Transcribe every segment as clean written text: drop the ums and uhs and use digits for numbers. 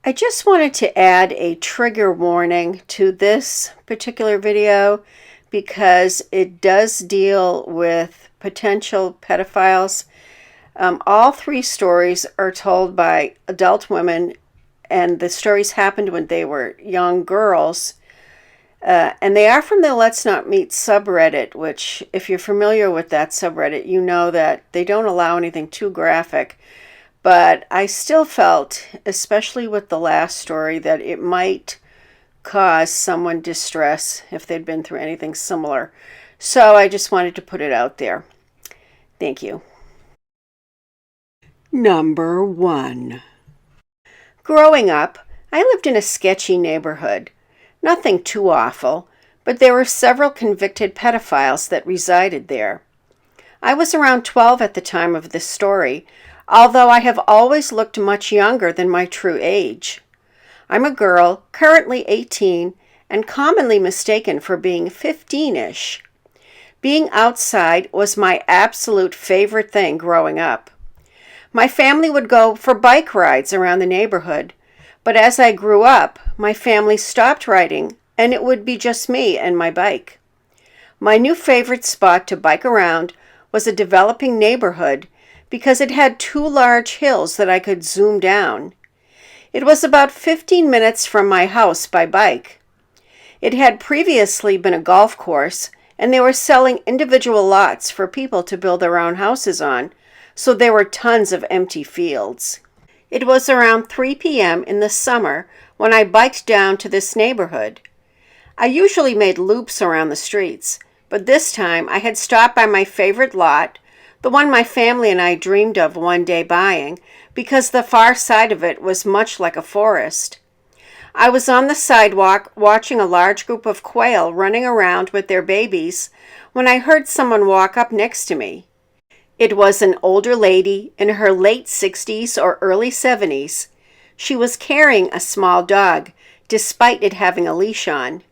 I just wanted to add a trigger warning to this particular video because it does deal with potential pedophiles. All three stories are told by adult women, and the stories happened when they were young girls. And they are from the Let's Not Meet subreddit, which, if you're familiar with that subreddit, you know that they don't allow anything too graphic. But I still felt, especially with the last story, that it might cause someone distress if they'd been through anything similar. So I just wanted to put it out there. Thank you. Number 1. Growing up, I lived in a sketchy neighborhood. Nothing too awful, but there were several convicted pedophiles that resided there. I was around 12 at the time of this story, although I have always looked much younger than my true age. I'm a girl, currently 18, and commonly mistaken for being 15-ish. Being outside was my absolute favorite thing growing up. My family would go for bike rides around the neighborhood, but as I grew up, my family stopped riding, and it would be just me and my bike. My new favorite spot to bike around was a developing neighborhood because it had 2 large hills that I could zoom down. It was about 15 minutes from my house by bike. It had previously been a golf course, and they were selling individual lots for people to build their own houses on, so there were tons of empty fields. It was around 3 p.m. in the summer when I biked down to this neighborhood. I usually made loops around the streets, but this time I had stopped by my favorite lot, the one my family and I dreamed of one day buying, because the far side of it was much like a forest. I was on the sidewalk watching a large group of quail running around with their babies when I heard someone walk up next to me. It was an older lady in her late 60s or early 70s. She was carrying a small dog, despite it having a leash on.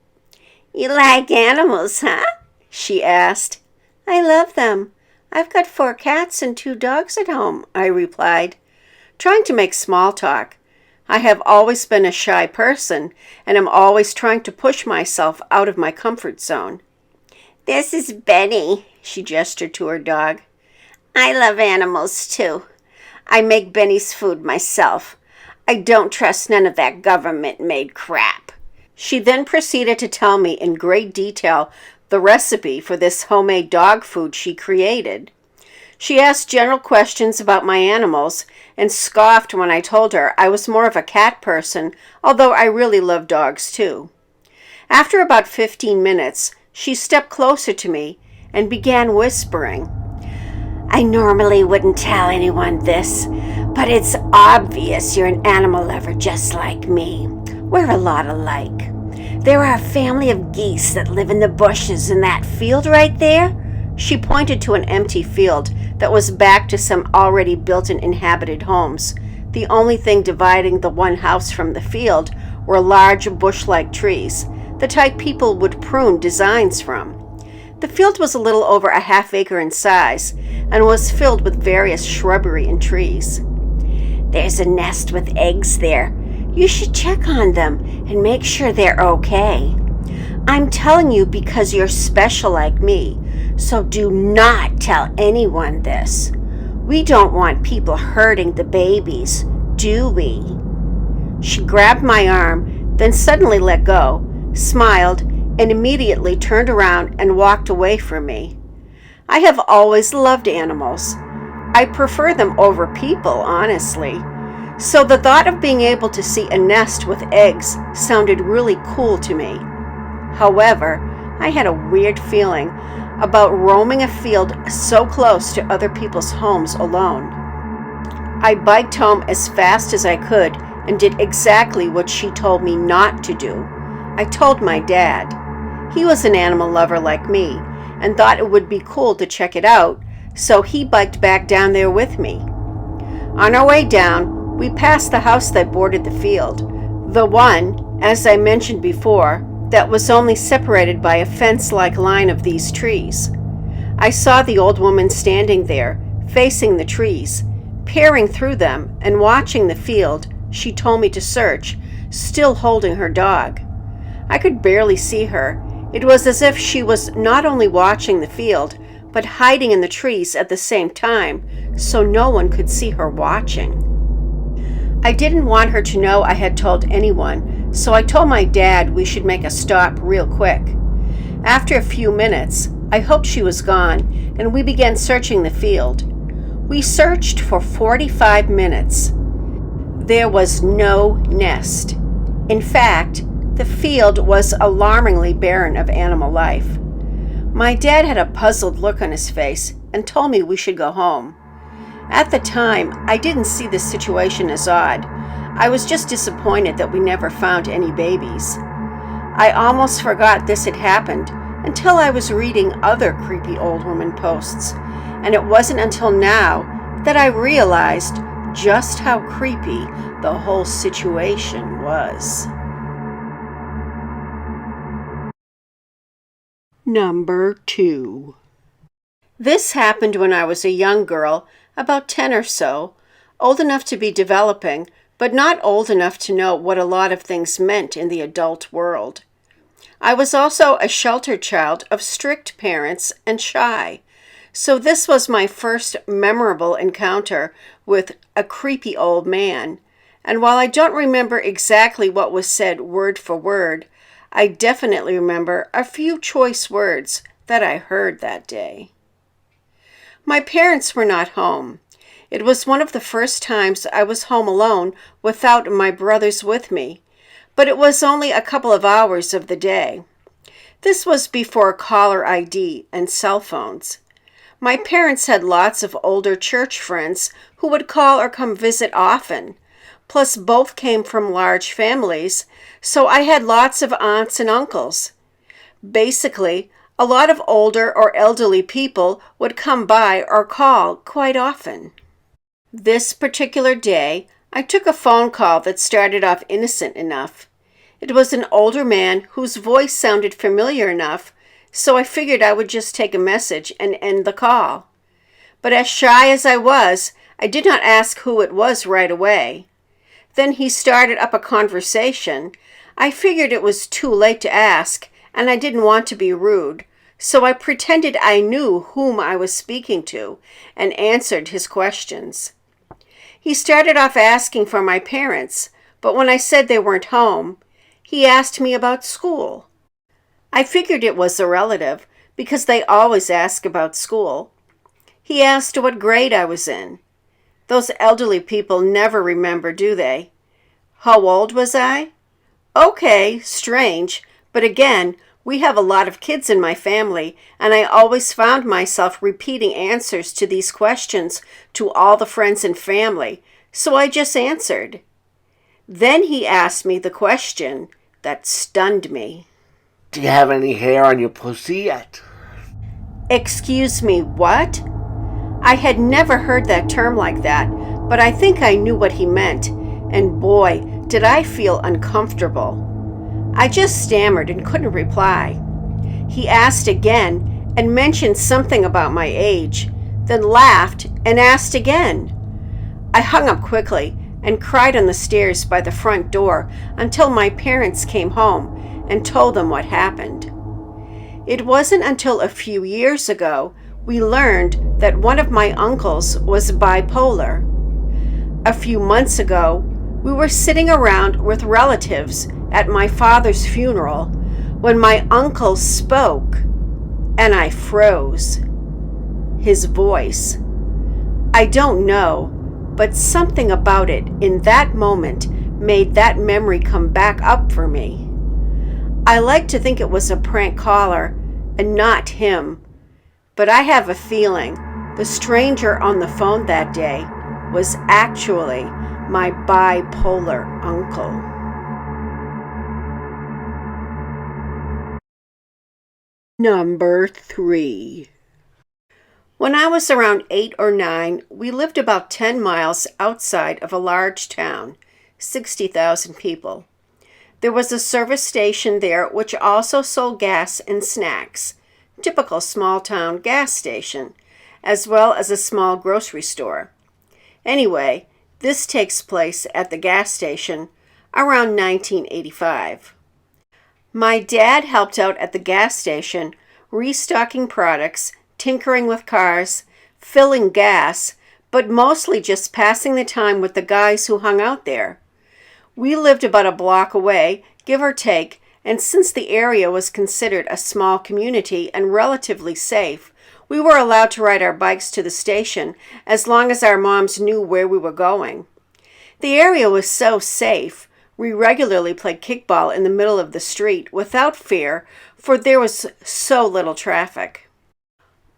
"You like animals, huh?" she asked. "I love them. I've got 4 cats and 2 dogs at home," I replied, trying to make small talk. I have always been a shy person, and am always trying to push myself out of my comfort zone. "This is Benny," she gestured to her dog. "I love animals too. I make Benny's food myself. I don't trust none of that government-made crap." She then proceeded to tell me in great detail the recipe for this homemade dog food she created. She asked general questions about my animals and scoffed when I told her I was more of a cat person, although I really love dogs too. After about 15 minutes, she stepped closer to me and began whispering. "I normally wouldn't tell anyone this, but it's obvious you're an animal lover just like me. We're a lot alike. There are a family of geese that live in the bushes in that field right there." She pointed to an empty field that was back to some already built and inhabited homes. The only thing dividing the one house from the field were large bush-like trees, the type people would prune designs from. The field was a little over a half acre in size and was filled with various shrubbery and trees. "There's a nest with eggs there. You should check on them and make sure they're okay. I'm telling you because you're special like me, so do not tell anyone this. We don't want people hurting the babies, do we?" She grabbed my arm, then suddenly let go, smiled, and immediately turned around and walked away from me. I have always loved animals. I prefer them over people, honestly. So the thought of being able to see a nest with eggs sounded really cool to me. However, I had a weird feeling about roaming a field so close to other people's homes alone. I biked home as fast as I could and did exactly what she told me not to do. I told my dad. He was an animal lover like me and thought it would be cool to check it out, so he biked back down there with me. On our way down, we passed the house that bordered the field, the one, as I mentioned before, that was only separated by a fence-like line of these trees. I saw the old woman standing there, facing the trees, peering through them and watching the field she told me to search, still holding her dog. I could barely see her. It was as if she was not only watching the field, but hiding in the trees at the same time, so no one could see her watching. I didn't want her to know I had told anyone, so I told my dad we should make a stop real quick. After a few minutes, I hoped she was gone, and we began searching the field. We searched for 45 minutes. There was no nest. In fact, the field was alarmingly barren of animal life. My dad had a puzzled look on his face and told me we should go home. At the time, I didn't see this situation as odd. I was just disappointed that we never found any babies. I almost forgot this had happened until I was reading other creepy old woman posts, and it wasn't until now that I realized just how creepy the whole situation was. Number 2. This happened when I was a young girl, about 10 or so, old enough to be developing, but not old enough to know what a lot of things meant in the adult world. I was also a sheltered child of strict parents and shy, so this was my first memorable encounter with a creepy old man, and while I don't remember exactly what was said word for word, I definitely remember a few choice words that I heard that day. My parents were not home. It was one of the first times I was home alone without my brothers with me, but it was only a couple of hours of the day. This was before caller ID and cell phones. My parents had lots of older church friends who would call or come visit often. Plus, both came from large families, so I had lots of aunts and uncles. Basically, a lot of older or elderly people would come by or call quite often. This particular day, I took a phone call that started off innocent enough. It was an older man whose voice sounded familiar enough, so I figured I would just take a message and end the call. But as shy as I was, I did not ask who it was right away. Then he started up a conversation. I figured it was too late to ask, and I didn't want to be rude, so I pretended I knew whom I was speaking to and answered his questions. He started off asking for my parents, but when I said they weren't home, he asked me about school. I figured it was a relative because they always ask about school. He asked what grade I was in. Those elderly people never remember, do they? How old was I? Okay, strange, but again, we have a lot of kids in my family, and I always found myself repeating answers to these questions to all the friends and family, so I just answered. Then he asked me the question that stunned me. Do you have any hair on your pussy yet? Excuse me, what? I had never heard that term like that, but I think I knew what he meant, and boy, did I feel uncomfortable. I just stammered and couldn't reply. He asked again and mentioned something about my age, then laughed and asked again. I hung up quickly and cried on the stairs by the front door until my parents came home and told them what happened. It wasn't until a few years ago we learned that one of my uncles was bipolar. A few months ago, we were sitting around with relatives at my father's funeral when my uncle spoke, and I froze. His voice. I don't know, but something about it in that moment made that memory come back up for me. I like to think it was a prank caller and not him, but I have a feeling the stranger on the phone that day was actually my bipolar uncle. Number 3. When I was around 8 or 9, we lived about 10 miles outside of a large town, 60,000 people. There was a service station there which also sold gas and snacks, typical small-town gas station, as well as a small grocery store. Anyway, This takes place at the gas station around 1985. My dad helped out at the gas station, restocking products, tinkering with cars, filling gas, but mostly just passing the time with the guys who hung out there. We lived about a block away, give or take, and since the area was considered a small community and relatively safe, we were allowed to ride our bikes to the station as long as our moms knew where we were going. The area was so safe, we regularly played kickball in the middle of the street without fear, for there was so little traffic.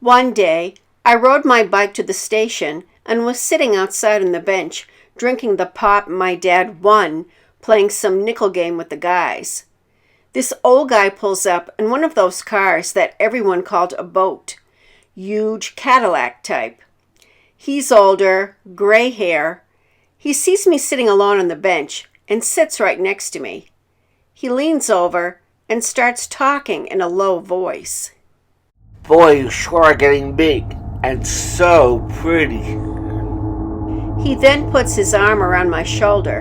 One day, I rode my bike to the station and was sitting outside on the bench, drinking the pop my dad won, playing some nickel game with the guys. This old guy pulls up in one of those cars that everyone called a boat, huge Cadillac type. He's older, gray hair. He sees me sitting alone on the bench and sits right next to me. He leans over and starts talking in a low voice. Boy, you sure are getting big and so pretty. He then puts his arm around my shoulder,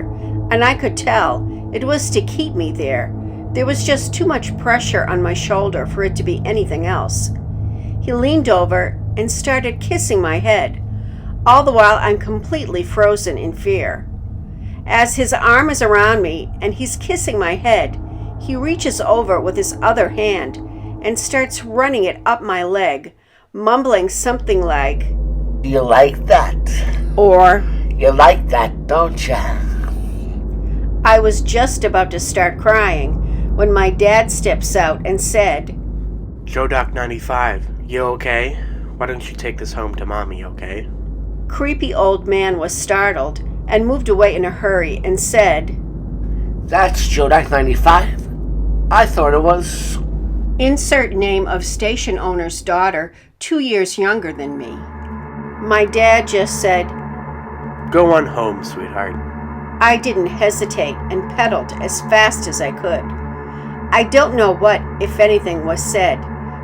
and I could tell it was to keep me there. There was just too much pressure on my shoulder for it to be anything else. He leaned over and started kissing my head, all the while I'm completely frozen in fear. As his arm is around me and he's kissing my head, he reaches over with his other hand and starts running it up my leg, mumbling something like, You like that? or, You like that, don't ya? I was just about to start crying when my dad steps out and said, Joe Doc 95, you okay? Why don't you take this home to Mommy, okay? Creepy old man was startled and moved away in a hurry and said, That's Joe Doc 95. I thought it was... Insert name of station owner's daughter 2 years younger than me. My dad just said, Go on home, sweetheart. I didn't hesitate and pedaled as fast as I could. I don't know what, if anything, was said,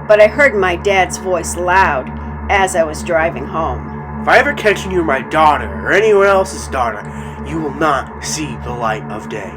but I heard my dad's voice loud as I was driving home. If I ever catch you near my daughter or anyone else's daughter, you will not see the light of day.